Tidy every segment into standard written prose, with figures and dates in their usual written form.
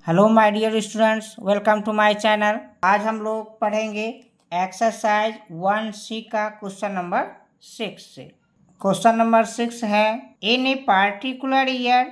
Hello my dear students, welcome to my channel. आज हम लोग पढ़ेंगे एक्सरसाइज 1C का क्वेश्चन नंबर 6 से। क्वेश्चन नंबर 6 है, in a particular year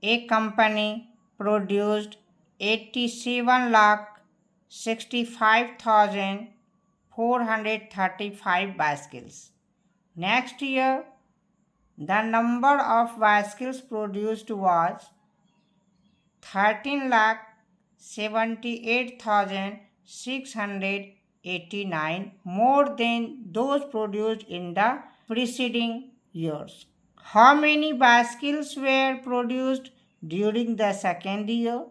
a company produced 87,65,435 bicycles. Next year, the number of bicycles produced was 13,78,689, more than those produced in the preceding years. How many bicycles were produced during the second year?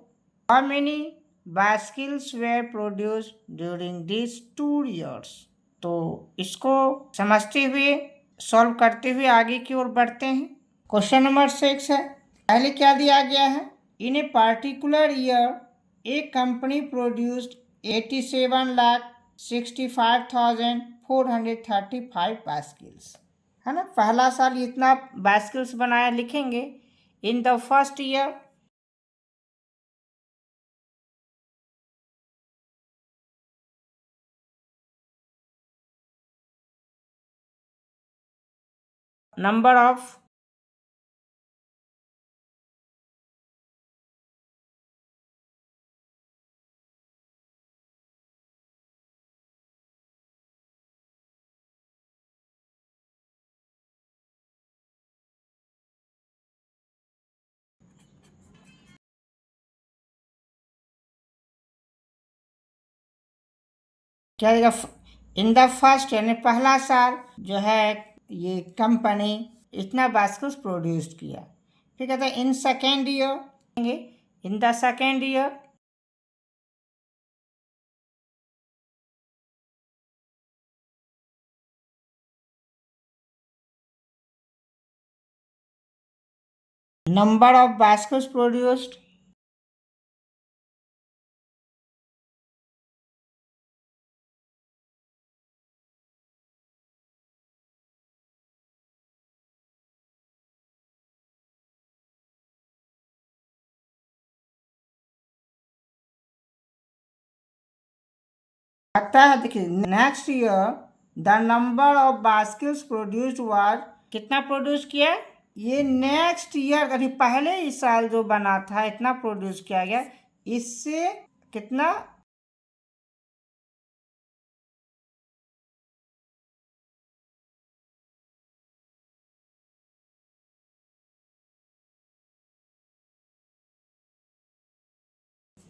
How many bicycles were produced during these 2 years? तो इसको समझते हुए solve करते हुए आगे की ओर बढ़ते हैं। क्वेश्चन नंबर 6 है, पहले क्या दिया गया है? In a particular year, a company produced 87,65,435 bicycles. है ना, पहला साल इतना बाइसिकल्स बनाया, लिखेंगे in the first year. Number of क्या इन द फर्स्ट यानी पहला साल जो है ये कंपनी इतना बाइसिकल्स प्रोड्यूस किया। फिर कहते हैं in second year, in the second year number of bicycles produced आता है। देखिए next year the number of bicycles produced was, कितना प्रोड्यूस किया? ये नेक्स्ट ईयर अभी पहले इस साल जो बना था इतना प्रोड्यूस किया गया, इससे कितना?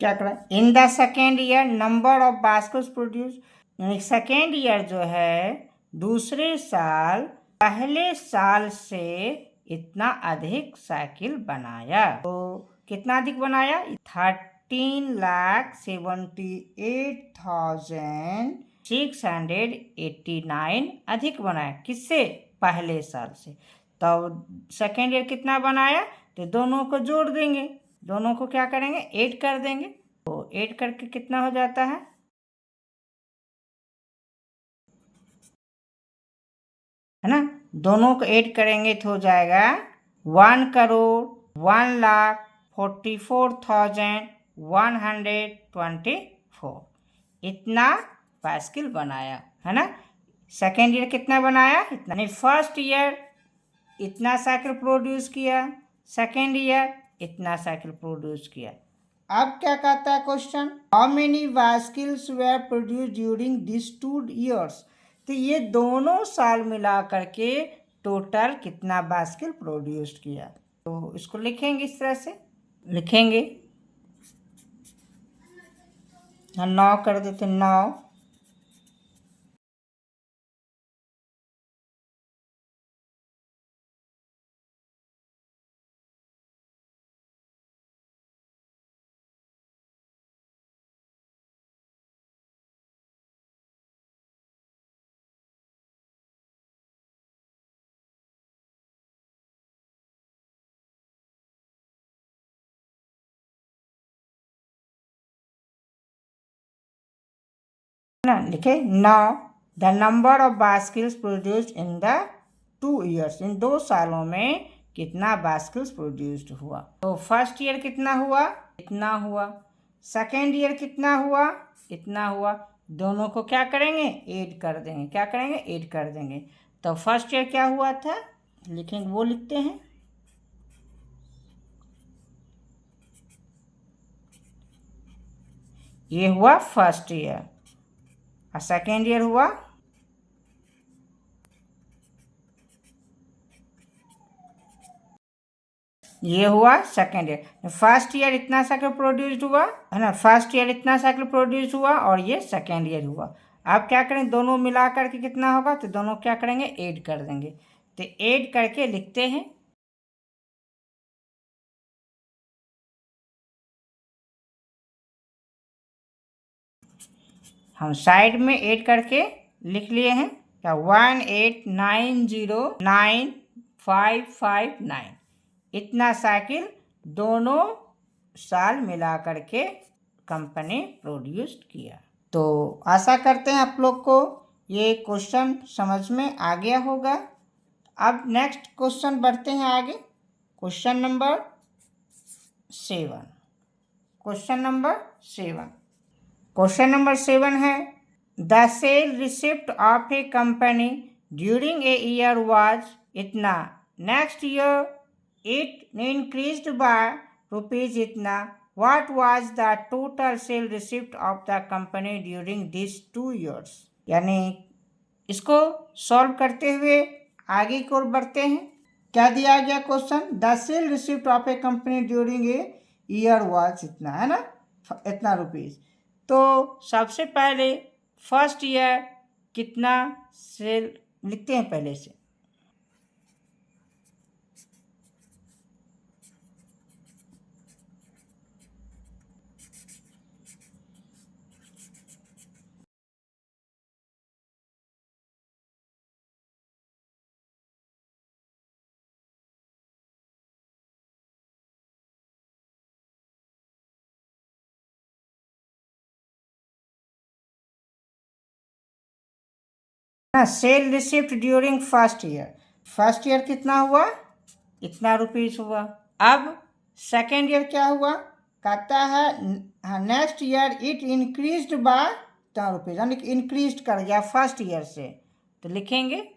क्या करा? In the second year number of bicycles produce, यानी सेकेंड ईयर जो है दूसरे साल पहले साल से इतना अधिक साइकिल बनाया। तो कितना अधिक बनाया? 13,78,689 अधिक बनाया। किससे? पहले साल से। तो सेकेंड ईयर कितना बनाया? तो दोनों को जोड़ देंगे, दोनों को क्या करेंगे? ऐड कर देंगे। तो ऐड करके कितना हो जाता है? है ना, दोनों को ऐड करेंगे तो हो जाएगा 1,44,124 इतना बाइसिकल बनाया। है ना, सेकेंड ईयर कितना बनाया? इतना नहीं, फर्स्ट ईयर इतना साइकिल प्रोड्यूस किया, सेकेंड ईयर इतना साइकिल प्रोड्यूस किया। अब क्या कहता है question? How many bicycles were produce during this 2 years? तो ये दोनों साल मिला करके टोटल कितना बाइसिकल प्रोड्यूस किया। तो इसको लिखेंगे, इस तरह से लिखेंगे, 9 कर देते, 9। ना लिखे 9 the number of bicycles produced in the 2 years, इन 2 सालों में कितना बाइसिकल्स प्रोड्यूस्ड हुआ। तो फर्स्ट ईयर कितना हुआ? इतना हुआ। सेकेंड ईयर कितना हुआ, इतना हुआ। दोनों को क्या करेंगे, ऐड कर देंगे। क्या करेंगे, ऐड कर देंगे। तो फर्स्ट ईयर क्या हुआ था, लिखेंगे, वो लिखते हैं। ये हुआ फर्स्ट ईयर और सेकेंड ईयर हुआ, ये हुआ सेकेंड ईयर। फर्स्ट ईयर इतना साइकिल प्रोड्यूस्ड हुआ है ना, फर्स्ट ईयर इतना साइकिल प्रोड्यूस हुआ और ये सेकेंड ईयर हुआ। अब क्या करें, दोनों मिला करके कितना होगा, तो दोनों क्या करेंगे, ऐड कर देंगे। तो ऐड करके लिखते हैं। हम साइड में ऐड करके लिख लिए हैं क्या, 189099559, इतना साइकिल दोनों साल मिला करके कंपनी प्रोड्यूस किया। तो आशा करते हैं आप लोग को ये क्वेश्चन समझ में आ गया होगा। अब नेक्स्ट क्वेश्चन बढ़ते हैं आगे। Question number 7। Question number 7, question number 7 है, the sale receipt of a company during a year was इतना, next year it increased by rupees इतना, what was the total sale receipt of the company during this 2 years। यानी इसको solve करते हुए आगे की ओर बढ़ते हैं। क्या दिया गया question, the sale receipt of a company during a year was इतना, है ना, इतना रुपीज। तो सबसे पहले फर्स्ट ईयर कितना सेल लिखते हैं पहले से। हाँ, sale receipt during first year, first year कितना हुआ, इतना रुपीज हुआ। अब सेकेंड ईयर क्या हुआ, कहता है next year it increased bye इतना रुपीज, यानी कि इंक्रीज कर गया फर्स्ट ईयर से। तो लिखेंगे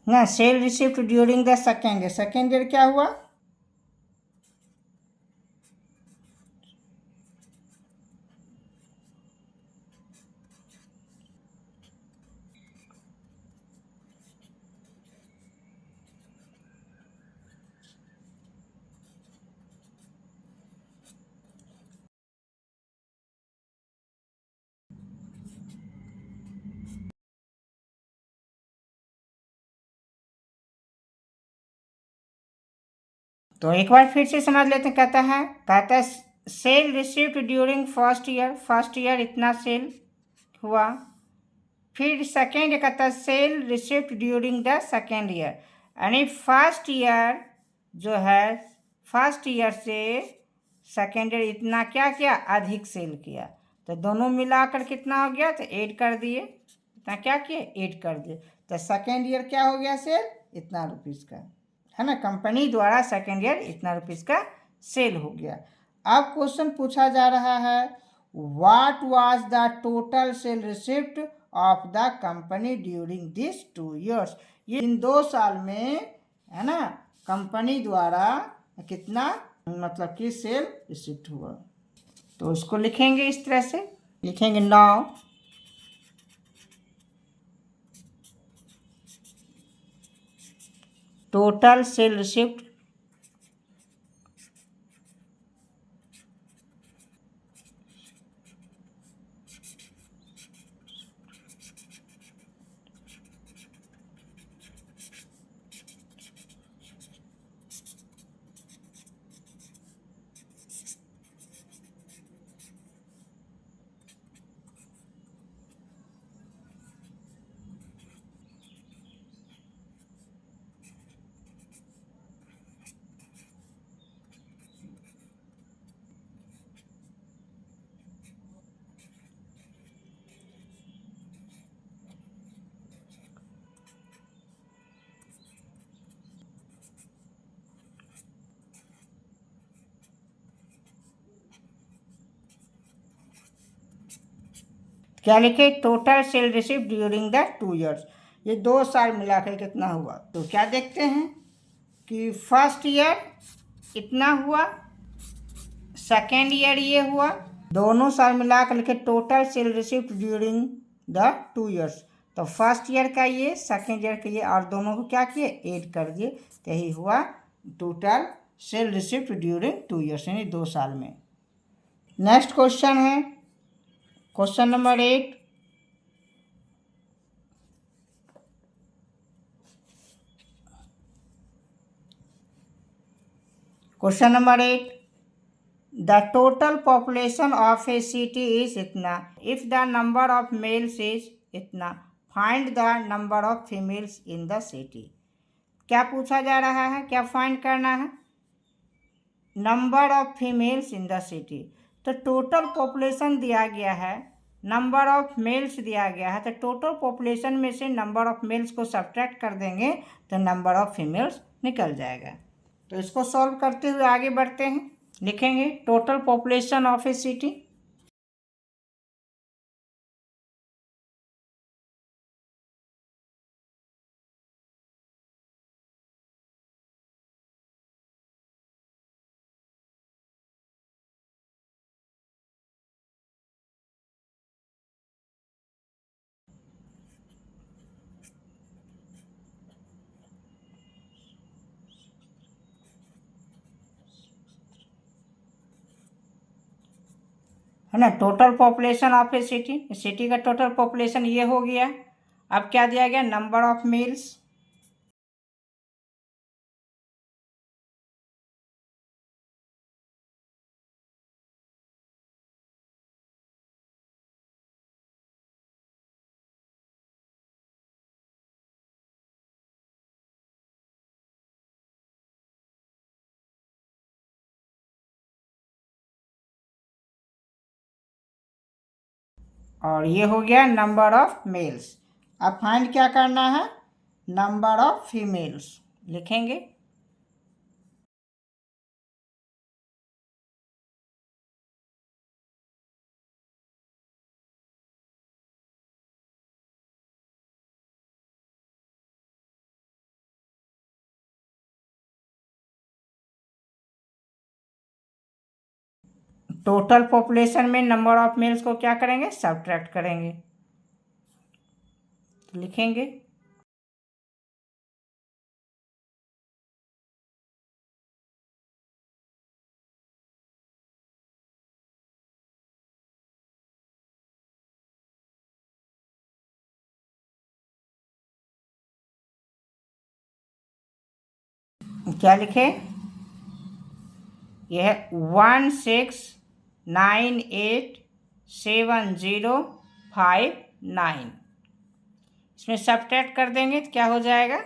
ना, sale receipt during the second year, second year क्या हुआ, तो एक बार फिर से समझ लेते हैं। कहता है sale receipt during first year, first year इतना सेल हुआ। फिर सेकेंड कहता है sale receipt during the second year, यानी फर्स्ट ईयर जो है, फर्स्ट ईयर से सेकेंड ईयर इतना क्या किया, अधिक सेल किया। तो दोनों मिलाकर कितना हो गया, तो ऐड कर दिए, इतना क्या किए, ऐड कर दिए। तो सेकेंड ईयर क्या हो गया, सेल इतना रुपीज़ का, है ना, कंपनी द्वारा सेकेंड ईयर इतना रुपीज़ का सेल हो गया। अब क्वेश्चन पूछा जा रहा है, what was the total sale receipt of the company during this 2 years। ये इन 2 साल में, है ना, कंपनी द्वारा कितना मतलब कि सेल रिसिप्ट हुआ। तो उसको लिखेंगे इस तरह से, लिखेंगे नाउ टोटल सेल रिसिप्ट क्या लिखे, total sale receive during the 2 years। ये 2 साल मिलाकर कितना हुआ, तो क्या देखते हैं कि फर्स्ट ईयर इतना हुआ, सेकेंड ईयर ये हुआ, दोनों साल मिलाकर लिखे total sale receipt during the 2 years। तो फर्स्ट ईयर का ये, सेकेंड ईयर का ये, और दोनों को क्या किए, ऐड कर दिए, तो यही हुआ total sale receipt during 2 years, यानी 2 साल में। नेक्स्ट क्वेश्चन है question number 8। Question number 8, the total population of a city is इतना, if the number of males is इतना, find the number of females in the city. क्या पूछा जा रहा है, क्या फाइंड करना है, number of females in the city. तो टोटल पॉपुलेशन दिया गया है, नंबर ऑफ मेल्स दिया गया है, तो टोटल पॉपुलेशन में से नंबर ऑफ मेल्स को सब्ट्रैक्ट कर देंगे तो नंबर ऑफ फीमेल्स निकल जाएगा। तो इसको सॉल्व करते हुए आगे बढ़ते हैं, लिखेंगे total population of a city. है ना, total population of a city, city का टोटल पॉपुलेशन ये हो गया। अब क्या दिया गया, नंबर ऑफ मेल्स, और ये हो गया नंबर ऑफ मेल्स। अब फाइंड क्या करना है, नंबर ऑफ फीमेल्स, लिखेंगे टोटल पॉपुलेशन में नंबर ऑफ मेल्स को क्या करेंगे, सब्ट्रैक्ट करेंगे, लिखेंगे क्या लिखे, यह है 16987059। इसमें सब्ट्रैक्ट कर देंगे तो क्या हो जाएगा,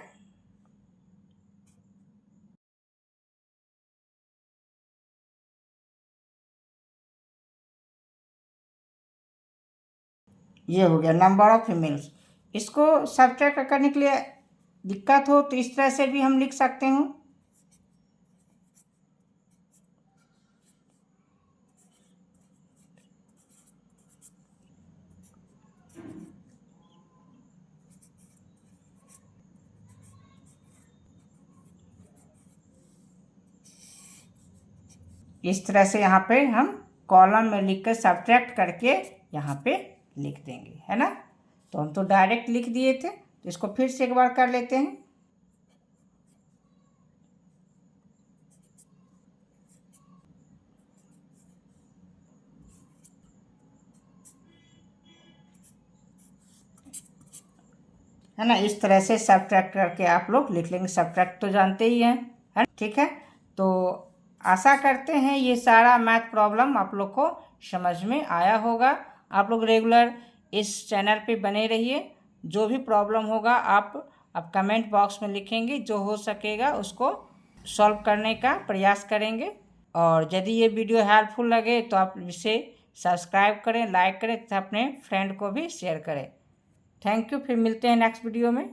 ये हो गया नंबर ऑफ फीमेल्स। इसको सब्ट्रैक्ट करने के लिए दिक्कत हो तो इस तरह से भी हम लिख सकते हूँ, इस तरह से यहाँ पे हम कॉलम में लिख कर सब्ट्रैक्ट करके यहाँ पे लिख देंगे, है ना। तो हम तो डायरेक्ट लिख दिए थे, तो इसको फिर से एक बार कर लेते हैं। है ना, इस तरह से सब्ट्रैक्ट करके आप लोग लिख लेंगे, सब्ट्रैक्ट तो जानते ही हैं, है ठीक है। तो आशा करते हैं ये सारा मैथ प्रॉब्लम आप लोग को समझ में आया होगा। आप लोग रेगुलर इस चैनल पे बने रहिए, जो भी प्रॉब्लम होगा आप कमेंट बॉक्स में लिखेंगे, जो हो सकेगा उसको सॉल्व करने का प्रयास करेंगे। और यदि ये वीडियो हेल्पफुल लगे तो आप इसे सब्सक्राइब करें, लाइक करें तथा अपने फ्रेंड को भी शेयर करें। थैंक यू, फिर मिलते हैं नेक्स्ट वीडियो में।